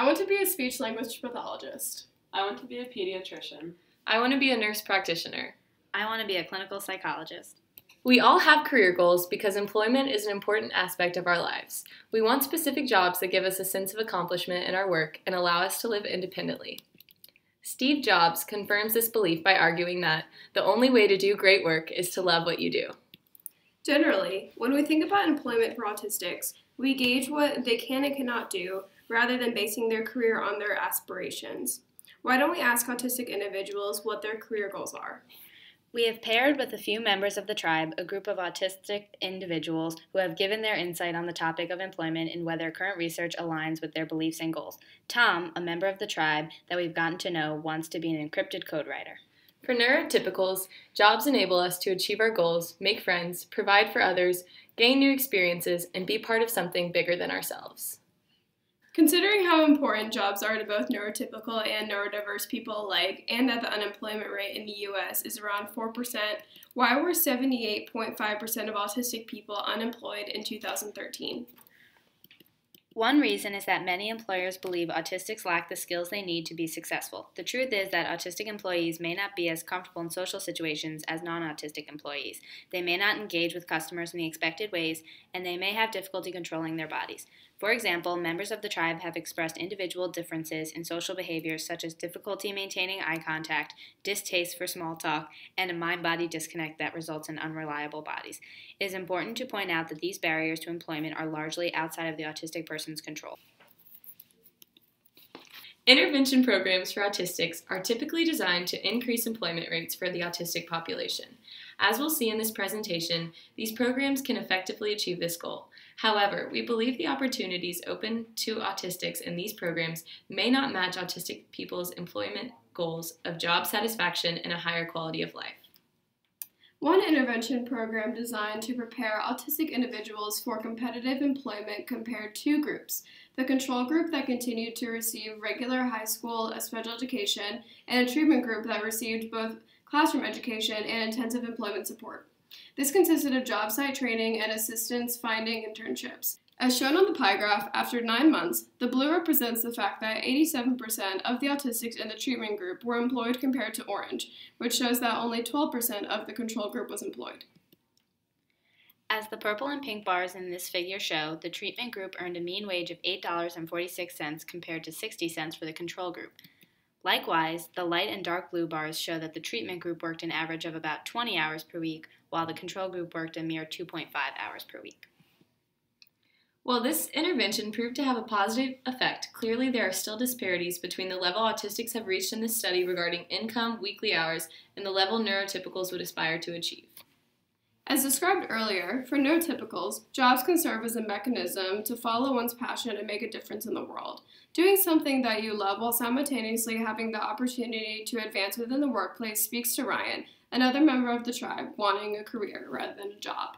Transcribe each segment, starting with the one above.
I want to be a speech-language pathologist. I want to be a pediatrician. I want to be a nurse practitioner. I want to be a clinical psychologist. We all have career goals because employment is an important aspect of our lives. We want specific jobs that give us a sense of accomplishment in our work and allow us to live independently. Steve Jobs confirms this belief by arguing that the only way to do great work is to love what you do. Generally, when we think about employment for autistics, we gauge what they can and cannot do rather than basing their career on their aspirations. Why don't we ask autistic individuals what their career goals are? We have paired with a few members of the tribe, a group of autistic individuals who have given their insight on the topic of employment and whether current research aligns with their beliefs and goals. Tom, a member of the tribe that we've gotten to know, wants to be an encrypted code writer. For neurotypicals, jobs enable us to achieve our goals, make friends, provide for others, gain new experiences, and be part of something bigger than ourselves. Considering how important jobs are to both neurotypical and neurodiverse people alike, and that the unemployment rate in the U.S. is around 4%, why were 78.5% of autistic people unemployed in 2013? One reason is that many employers believe autistics lack the skills they need to be successful. The truth is that autistic employees may not be as comfortable in social situations as non-autistic employees. They may not engage with customers in the expected ways, and they may have difficulty controlling their bodies. For example, members of the tribe have expressed individual differences in social behaviors such as difficulty maintaining eye contact, distaste for small talk, and a mind-body disconnect that results in unreliable bodies. It is important to point out that these barriers to employment are largely outside of the autistic person's control. Intervention programs for autistics are typically designed to increase employment rates for the autistic population. As we'll see in this presentation, these programs can effectively achieve this goal. However, we believe the opportunities open to autistics in these programs may not match autistic people's employment goals of job satisfaction and a higher quality of life. One intervention program designed to prepare autistic individuals for competitive employment compared two groups: the control group that continued to receive regular high school special education, and a treatment group that received both classroom education and intensive employment support. This consisted of job site training and assistance finding internships. As shown on the pie graph, after 9 months, the blue represents the fact that 87% of the autistics in the treatment group were employed compared to orange, which shows that only 12% of the control group was employed. As the purple and pink bars in this figure show, the treatment group earned a mean wage of $8.46 compared to 60 cents for the control group. Likewise, the light and dark blue bars show that the treatment group worked an average of about 20 hours per week, while the control group worked a mere 2.5 hours per week. While this intervention proved to have a positive effect, clearly there are still disparities between the level autistics have reached in this study regarding income, weekly hours, and the level neurotypicals would aspire to achieve. As described earlier, for neurotypicals, jobs can serve as a mechanism to follow one's passion and make a difference in the world. Doing something that you love while simultaneously having the opportunity to advance within the workplace speaks to Ryan, another member of the tribe, wanting a career rather than a job.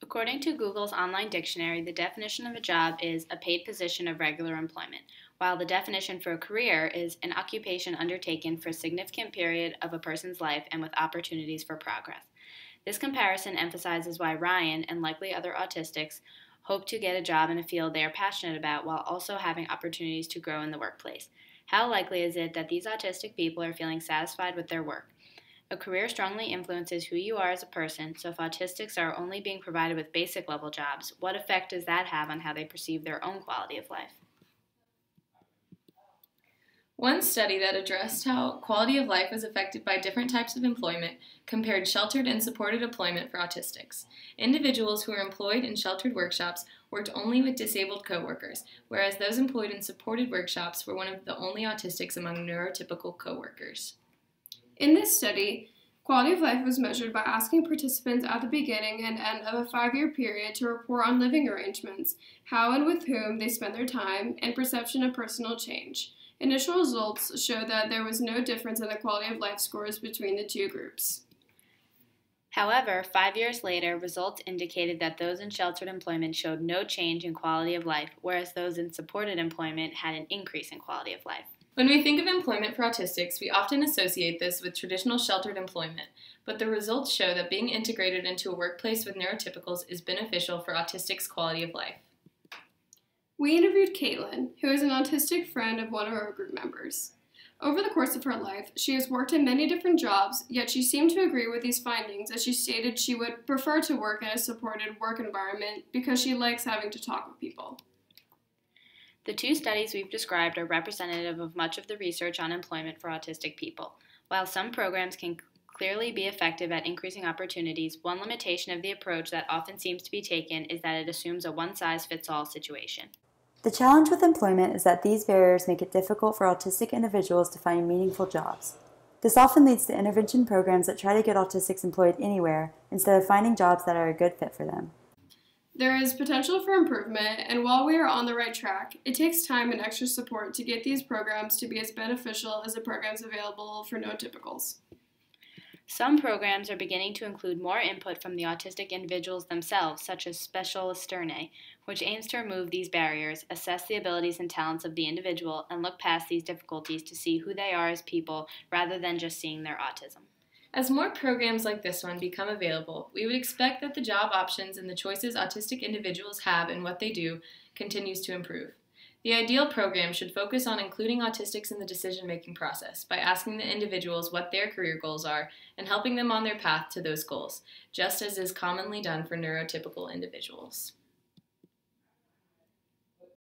According to Google's online dictionary, the definition of a job is a paid position of regular employment, while the definition for a career is an occupation undertaken for a significant period of a person's life and with opportunities for progress. This comparison emphasizes why Ryan, and likely other autistics, hope to get a job in a field they are passionate about while also having opportunities to grow in the workplace. How likely is it that these autistic people are feeling satisfied with their work? A career strongly influences who you are as a person, so if autistics are only being provided with basic level jobs, what effect does that have on how they perceive their own quality of life? One study that addressed how quality of life was affected by different types of employment compared sheltered and supported employment for autistics. Individuals who were employed in sheltered workshops worked only with disabled coworkers, whereas those employed in supported workshops were one of the only autistics among neurotypical coworkers. In this study, quality of life was measured by asking participants at the beginning and end of a 5-year period to report on living arrangements, how and with whom they spend their time, and perception of personal change. Initial results showed that there was no difference in the quality of life scores between the two groups. However, 5 years later, results indicated that those in sheltered employment showed no change in quality of life, whereas those in supported employment had an increase in quality of life. When we think of employment for autistics, we often associate this with traditional sheltered employment, but the results show that being integrated into a workplace with neurotypicals is beneficial for autistics' quality of life. We interviewed Caitlin, who is an autistic friend of one of our group members. Over the course of her life, she has worked in many different jobs, yet she seemed to agree with these findings as she stated she would prefer to work in a supported work environment because she likes having to talk with people. The two studies we've described are representative of much of the research on employment for autistic people. While some programs can clearly be effective at increasing opportunities, one limitation of the approach that often seems to be taken is that it assumes a one-size-fits-all situation. The challenge with employment is that these barriers make it difficult for autistic individuals to find meaningful jobs. This often leads to intervention programs that try to get autistics employed anywhere instead of finding jobs that are a good fit for them. There is potential for improvement, and while we are on the right track, it takes time and extra support to get these programs to be as beneficial as the programs available for neurotypicals. Some programs are beginning to include more input from the autistic individuals themselves, such as Specialisternae, which aims to remove these barriers, assess the abilities and talents of the individual, and look past these difficulties to see who they are as people rather than just seeing their autism. As more programs like this one become available, we would expect that the job options and the choices autistic individuals have in what they do continues to improve. The ideal program should focus on including autistics in the decision-making process by asking the individuals what their career goals are and helping them on their path to those goals, just as is commonly done for neurotypical individuals.